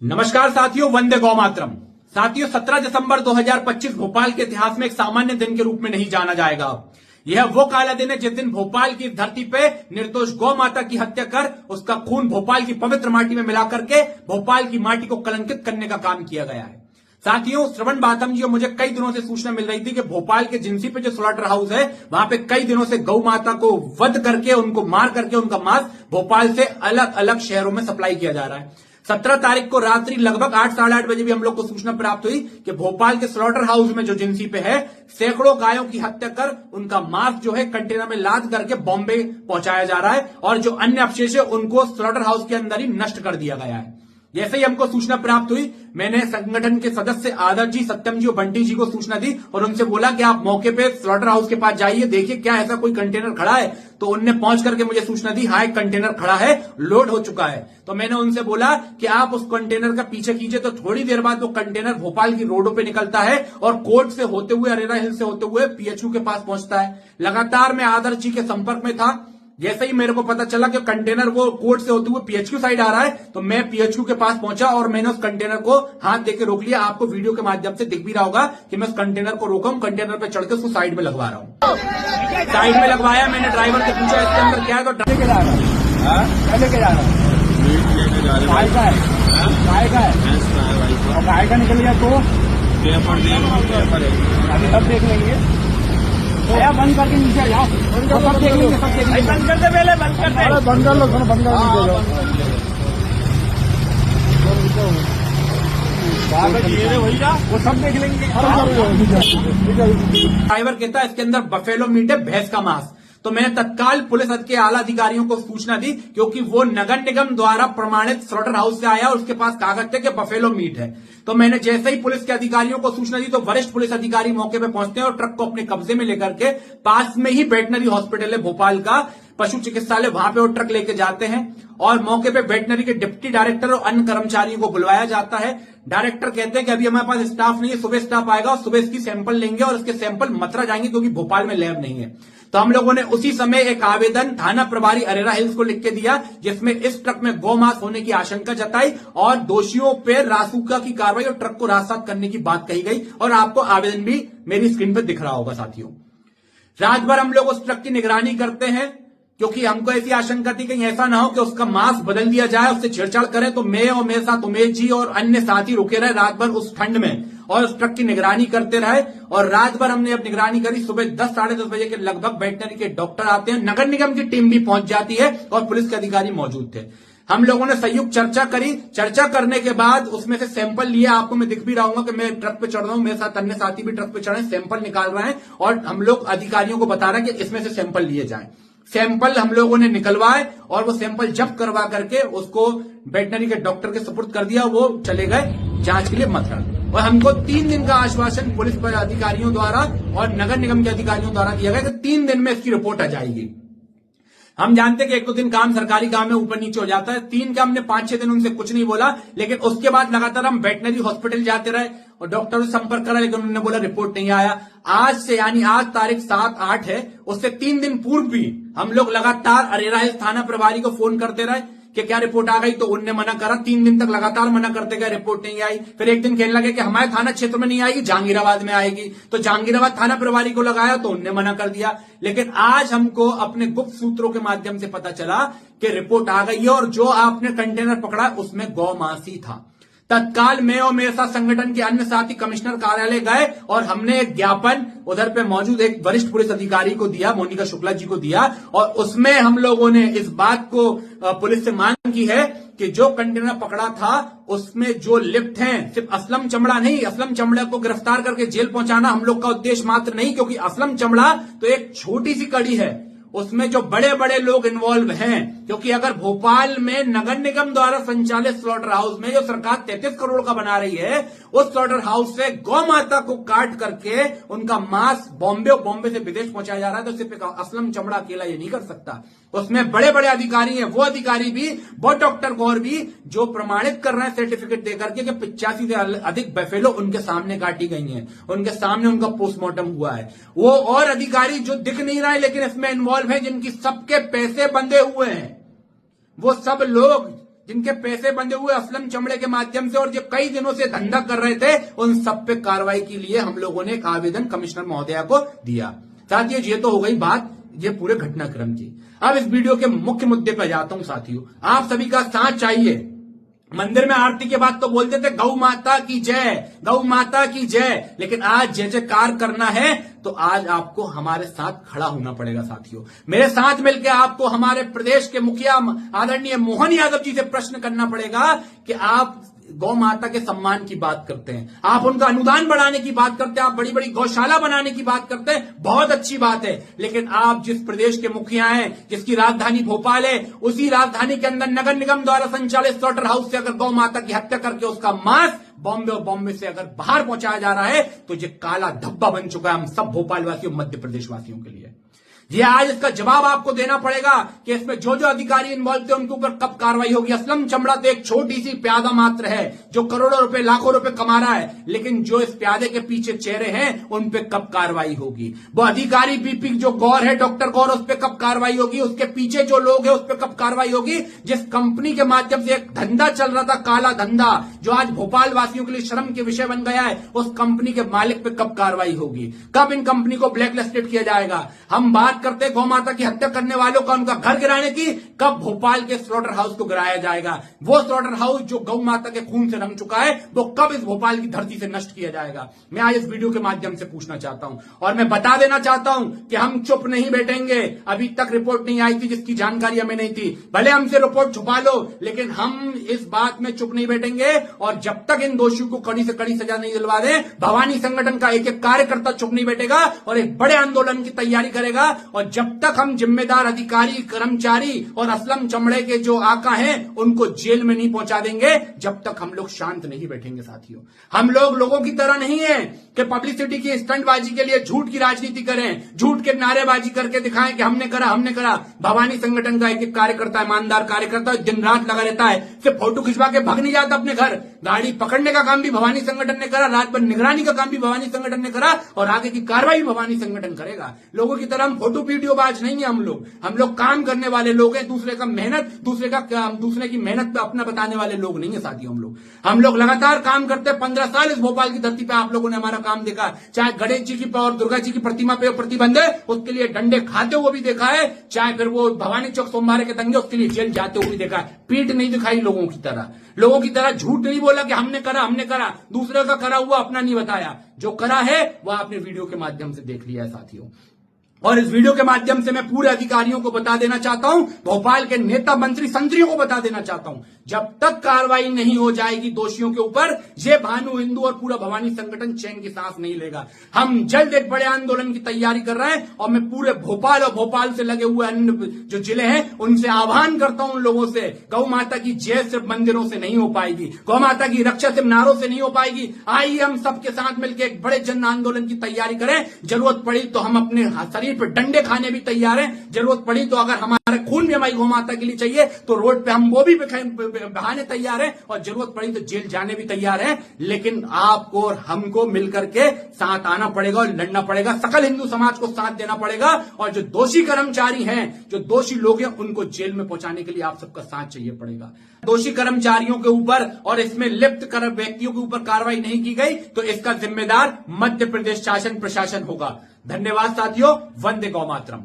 नमस्कार साथियों, वंदे गौ मातरम। साथियों, 17 दिसंबर 2025 भोपाल के इतिहास में एक सामान्य दिन के रूप में नहीं जाना जाएगा। यह वो काला दिन है जिस दिन भोपाल की धरती पे निर्दोष गौ माता की हत्या कर उसका खून भोपाल की पवित्र माटी में मिलाकर के भोपाल की माटी को कलंकित करने का काम किया गया है। साथियों, श्रवण बाथम जी, मुझे कई दिनों से सूचना मिल रही थी कि भोपाल के जिंसी पे जो स्लॉटर हाउस है वहां पे कई दिनों से गौ माता को वध करके, उनको मार करके उनका मांस भोपाल से अलग अलग शहरों में सप्लाई किया जा रहा है। 17 तारीख को रात्रि लगभग 8, साढ़े 8 बजे भी हम लोग को सूचना प्राप्त हुई कि भोपाल के स्लॉटर हाउस में जो जिंसी पे है सैकड़ों गायों की हत्या कर उनका मांस जो है कंटेनर में लाद करके बॉम्बे पहुंचाया जा रहा है और जो अन्य अवशेष है उनको स्लॉटर हाउस के अंदर ही नष्ट कर दिया गया है। जैसे ही हमको सूचना प्राप्त हुई, मैंने संगठन के सदस्य आदर जी, सत्यम जी और बंटी जी को सूचना दी और उनसे बोला कि आप मौके पे स्लॉटर हाउस के पास जाइए, देखिए क्या ऐसा कोई कंटेनर खड़ा है। तो उनने पहुंच करके मुझे सूचना दी, हाँ एक कंटेनर खड़ा है, लोड हो चुका है। तो मैंने उनसे बोला कि आप उस कंटेनर का पीछे कीजिए। तो थोड़ी देर बाद वो कंटेनर भोपाल की रोडों पर निकलता है और कोर्ट से होते हुए, अरेरा हिल से होते हुए पीएचयू के पास पहुंचता है। लगातार मैं आदर जी के संपर्क में था। जैसे ही मेरे को पता चला कि कंटेनर वो कोर्ट से होते हुए पीएचक्यू साइड आ रहा है तो मैं पीएचक्यू के पास पहुंचा और मैंने उस कंटेनर को हाथ देके रोक लिया। आपको वीडियो के माध्यम से दिख भी रहा होगा कि मैं उस कंटेनर को रोका हूं, कंटेनर पे चढ़ के उसको साइड में लगवा रहा हूं। साइड में लगवाया, मैंने ड्राइवर से पूछा इसके अंदर क्या है, तो लेके जा रहा है गाय का निकल गया तो अभी सब देख लेंगे। बंद करके नीचे जाओ, सब देख लेंगे, सब देख लेंगे। बंद करते पहले बंद करते, बंद कर लो, बंद कर वो सब देख लेंगे। ड्राइवर कहता है इसके अंदर बफेलो मीट है, भैंस का मांस। तो मैंने तत्काल पुलिस के आला अधिकारियों को सूचना दी क्योंकि वो नगर निगम द्वारा प्रमाणित स्लॉटर हाउस से आया और उसके पास कागज थे कि बफेलो मीट है। तो मैंने जैसे ही पुलिस के अधिकारियों को सूचना दी तो वरिष्ठ पुलिस अधिकारी मौके पे पहुंचते हैं और ट्रक को अपने कब्जे में लेकर के पास में ही वेटनरी हॉस्पिटल है भोपाल का पशु चिकित्सालय, वहां पे वो ट्रक लेके जाते हैं और मौके पे वेटनरी के डिप्टी डायरेक्टर और अन्य कर्मचारियों को बुलवाया जाता है। डायरेक्टर कहते हैं कि अभी हमारे पास स्टाफ नहीं है, सुबह स्टाफ आएगा और सुबह इसकी सैंपल लेंगे और इसके सैंपल मथुरा जाएंगे क्योंकि भोपाल में लैब नहीं है। तो हम लोगों ने उसी समय एक आवेदन थाना प्रभारी अरेरा हिल्स को लिख के दिया जिसमें इस ट्रक में गौमांस होने की आशंका जताई और दोषियों पर रासुका की कार्रवाई और ट्रक को राजसात करने की बात कही गई और आपको आवेदन भी मेरी स्क्रीन पर दिख रहा होगा। साथियों, रात भर हम लोग उस ट्रक की निगरानी करते हैं क्योंकि हमको ऐसी आशंका थी कहीं ऐसा ना हो कि उसका मांस बदल दिया जाए, उससे छेड़छाड़ करें। तो मैं और मेरे साथ उमेश जी और अन्य साथी रुके रहे रात भर उस ठंड में और उस ट्रक की निगरानी करते रहे और रात भर हमने अब निगरानी करी। सुबह 10, साढ़े 10 बजे के लगभग वेटनरी के डॉक्टर आते हैं, नगर निगम की टीम भी पहुंच जाती है और पुलिस के अधिकारी मौजूद थे। हम लोगों ने संयुक्त चर्चा करी। चर्चा करने के बाद उसमें से सैंपल लिए, आपको मैं दिख भी रहा हूं कि मैं ट्रक पे चढ़ रहा हूं, मेरे साथ अन्य साथी भी ट्रक पे चढ़े, सैंपल निकाल रहे हैं और हम लोग अधिकारियों को बता रहे हैं कि इसमें से सैंपल लिए जाएं। सैंपल हम लोगों ने निकलवाए और वो सैंपल जब्त करवा करके उसको वेटनरी के डॉक्टर के सुपुर्द कर दिया। वो चले गए जांच के लिए मथुरा और हमको 3 दिन का आश्वासन पुलिस अधिकारियों द्वारा और नगर निगम के अधिकारियों द्वारा दिया गया कि 3 दिन में इसकी रिपोर्ट आ जाएगी। हम जानते हैं कि 1-2 दिन काम, सरकारी काम में ऊपर नीचे हो जाता है। 3 का हमने 5-6 दिन उनसे कुछ नहीं बोला, लेकिन उसके बाद लगातार हम वेटनरी हॉस्पिटल जाते रहे और डॉक्टर से संपर्क करा, लेकिन उन्होंने बोला रिपोर्ट नहीं आया। आज से यानी आज तारीख 7-8 है, उससे 3 दिन पूर्व भी हम लोग लगातार अरेरा हिल्स थाना प्रभारी को फोन करते रहे कि क्या रिपोर्ट आ गई, तो उनने मना करा। 3 दिन तक लगातार मना करते गए, रिपोर्ट नहीं आई। फिर एक दिन कहने लगे कि हमारे थाना क्षेत्र में नहीं आएगी, जहांगीराबाद में आएगी। तो जहांगीराबाद थाना प्रभारी को लगाया तो उनने मना कर दिया। लेकिन आज हमको अपने गुप्त सूत्रों के माध्यम से पता चला कि रिपोर्ट आ गई है और जो आपने कंटेनर पकड़ा उसमें गौमांस ही था। तत्काल मैं और मेरे साथ संगठन के अन्य साथी कमिश्नर कार्यालय गए और हमने एक ज्ञापन उधर पे मौजूद एक वरिष्ठ पुलिस अधिकारी को दिया, मोनिका शुक्ला जी को दिया और उसमें हम लोगों ने इस बात को पुलिस से मांग की है कि जो कंटेनर पकड़ा था उसमें जो लिप्त हैं, सिर्फ असलम चमड़ा नहीं, असलम चमड़ा को गिरफ्तार करके जेल पहुंचाना हम लोग का उद्देश्य मात्र नहीं, क्योंकि असलम चमड़ा तो एक छोटी सी कड़ी है, उसमें जो बड़े बड़े लोग इन्वॉल्व हैं। क्योंकि अगर भोपाल में नगर निगम द्वारा संचालित स्लॉटर हाउस में जो सरकार 33 करोड़ का बना रही है, उस स्लॉटर हाउस से गौ माता को काट करके उनका मांस बॉम्बे से विदेश पहुंचाया जा रहा है, तो सिर्फ असलम चमड़ा अकेला ये नहीं कर सकता। उसमें बड़े बड़े अधिकारी हैं, वो अधिकारी भी, वो डॉक्टर गौर भी जो प्रमाणित कर रहे हैं सर्टिफिकेट देकर के 85 से अधिक बफेलो उनके सामने काटी गई हैं, उनके सामने उनका पोस्टमार्टम हुआ है। वो और अधिकारी जो दिख नहीं रहा है लेकिन इसमें इन्वॉल्व है, जिनकी सबके पैसे बंधे हुए हैं, वो सब लोग जिनके पैसे बंधे हुए असलम चमड़े के माध्यम से और जो कई दिनों से धंधा कर रहे थे, उन सब पे कार्रवाई के लिए हम लोगों ने एक आवेदन कमिश्नर महोदया को दिया। साथियों, ये तो हो गई बात ये पूरे घटनाक्रम की। अब इस वीडियो के मुख्य मुद्दे पर जाता हूं। साथियों, आप सभी का साथ चाहिए। मंदिर में आरती के बाद तो बोलते थे गौ माता की जय, गौ माता की जय, लेकिन आज जय जयकार करना है तो आज आपको हमारे साथ खड़ा होना पड़ेगा। साथियों, मेरे साथ मिलकर आपको हमारे प्रदेश के मुखिया आदरणीय मोहन यादव जी से प्रश्न करना पड़ेगा कि आप गौ माता के सम्मान की बात करते हैं, आप उनका अनुदान बढ़ाने की बात करते हैं, आप बड़ी बड़ी गौशाला बनाने की बात करते हैं, बहुत अच्छी बात है। लेकिन आप जिस प्रदेश के मुखिया हैं, जिसकी राजधानी भोपाल है, उसी राजधानी के अंदर नगर निगम द्वारा संचालित स्लॉटर हाउस से अगर गौ माता की हत्या करके उसका मांस बॉम्बे और बॉम्बे से अगर बाहर पहुंचाया जा रहा है तो ये काला धब्बा बन चुका है हम सब भोपाल वासियों, मध्य प्रदेश वासियों के लिए। ये आज इसका जवाब आपको देना पड़ेगा कि इसमें जो जो अधिकारी इन्वॉल्व थे उनके ऊपर कब कार्रवाई होगी। असलम चमड़ा तो एक छोटी सी प्यादा मात्र है जो करोड़ों रुपए लाखों रुपए कमा रहा है, लेकिन जो इस प्यादे के पीछे चेहरे हैं उन पे कब कार्रवाई होगी। वो अधिकारी बीपी जो गौर है, डॉक्टर गौर, उस पर कब कार्रवाई होगी। उसके पीछे जो लोग हैं उस पर कब कार्रवाई होगी। जिस कंपनी के माध्यम से एक धंधा चल रहा था, काला धंधा, जो आज भोपाल वासियों के लिए शर्म के विषय बन गया है, उस कंपनी के मालिक पे कब कार्रवाई होगी, कब इन कंपनी को ब्लैकलिस्टेड किया जाएगा। हम बात करते गौ माता की हत्या करने वालों का, उनका घर गिराने की, कब भोपाल के स्लॉटर हाउस को गिराया जाएगा। वो स्लॉटर हाउस जो गौ माता के खून से रंग चुका है, वो कब इस भोपाल की धरती से नष्ट किया जाएगा। मैं आज इस वीडियो के माध्यम से पूछना चाहता हूं और मैं बता देना चाहता हूं कि हम चुप नहीं बैठेंगे। अभी तक रिपोर्ट नहीं आई थी जिसकी जानकारी हमें नहीं थी, भले हमसे रिपोर्ट छुपा लो, लेकिन हम इस बात में चुप नहीं बैठेंगे। और जब तक इन दोषियों को कड़ी से कड़ी सजा नहीं दिलवा दे, भवानी संगठन का एक एक कार्यकर्ता चुप नहीं बैठेगा और एक बड़े आंदोलन की तैयारी करेगा। और जब तक हम जिम्मेदार अधिकारी, कर्मचारी और असलम चमड़े के जो आका हैं उनको जेल में नहीं पहुंचा देंगे, जब तक हम लोग शांत नहीं बैठेंगे। साथियों, हम लोग लोगों की तरह नहीं है कि पब्लिसिटी की स्टंटबाजी के लिए झूठ की राजनीति करें, झूठ के नारेबाजी करके दिखाएं कि हमने करा हमने करा। भवानी संगठन का एक एक कार्यकर्ता, ईमानदार कार्यकर्ता, दिन रात लगा रहता है, सिर्फ फोटो खिंचवा के भाग नहीं जाता अपने घर। गाड़ी पकड़ने का काम भी भवानी संगठन ने करा, रात भर निगरानी का काम भी भवानी संगठन ने करा और आगे की कार्रवाई भवानी संगठन करेगा। लोगों की तरह हम फोटो वीडियोबाज नहीं है। हम लोग काम करने वाले लोग हैं, दूसरे की मेहनत पे अपना बताने वाले लोग नहीं है। साथियों, हम लोग लगातार काम करते हैं। 15 साल इस भोपाल की धरती पे आप लोगों ने हमारा काम देखा। चाहे गणेश जी की और दुर्गा जी की प्रतिमा पे प्रतिबंध है, उसके लिए डंडे खाते हुए भी देखा है। चाहे फिर वो भवानी चौक सोमवार के दंगे, उसके लिए जेल जाते हुए भी देखा है। पीठ नहीं दिखाई लोगों की तरह झूठ नहीं बोला कि हमने करा, दूसरे का करा हुआ अपना नहीं बताया। जो करा है वह आपने वीडियो के माध्यम से देख लिया है। साथियों, और इस वीडियो के माध्यम से मैं पूरे अधिकारियों को बता देना चाहता हूं, भोपाल के नेता मंत्री संतरियों को बता देना चाहता हूं, जब तक कार्रवाई नहीं हो जाएगी दोषियों के ऊपर, ये भानु हिंदू और पूरा भवानी संगठन चैन की सांस नहीं लेगा। हम जल्द एक बड़े आंदोलन की तैयारी कर रहे हैं और मैं पूरे भोपाल और भोपाल से लगे हुए अन्य जो जिले हैं उनसे आह्वान करता हूं, उन लोगों से, गौ माता की जय सिर्फ मंदिरों से नहीं हो पाएगी, गौ माता की रक्षा सिर्फ नारों से नहीं हो पाएगी। आइए हम सबके साथ मिलकर एक बड़े जन आंदोलन की तैयारी करें। जरूरत पड़ी तो हम अपने शरीर पर डंडे खाने भी तैयार हैं। जरूरत पड़ी तो अगर हमारे खून में हमारी गौ माता के लिए चाहिए तो रोड पे हम वो भी बहाने तैयार हैं और जरूरत पड़ी तो जेल जाने भी तैयार हैं। लेकिन आपको और हमको मिलकर के साथ आना पड़ेगा और लड़ना पड़ेगा। सकल हिंदू समाज को साथ देना पड़ेगा और जो दोषी कर्मचारी हैं, जो दोषी लोग हैं, उनको जेल में पहुंचाने के लिए आप सबका साथ चाहिए पड़ेगा। दोषी कर्मचारियों के ऊपर और इसमें लिप्त व्यक्तियों के ऊपर कार्रवाई नहीं की गई तो इसका जिम्मेदार मध्य प्रदेश शासन प्रशासन होगा। धन्यवाद साथियों, वंदे गौ मातरम।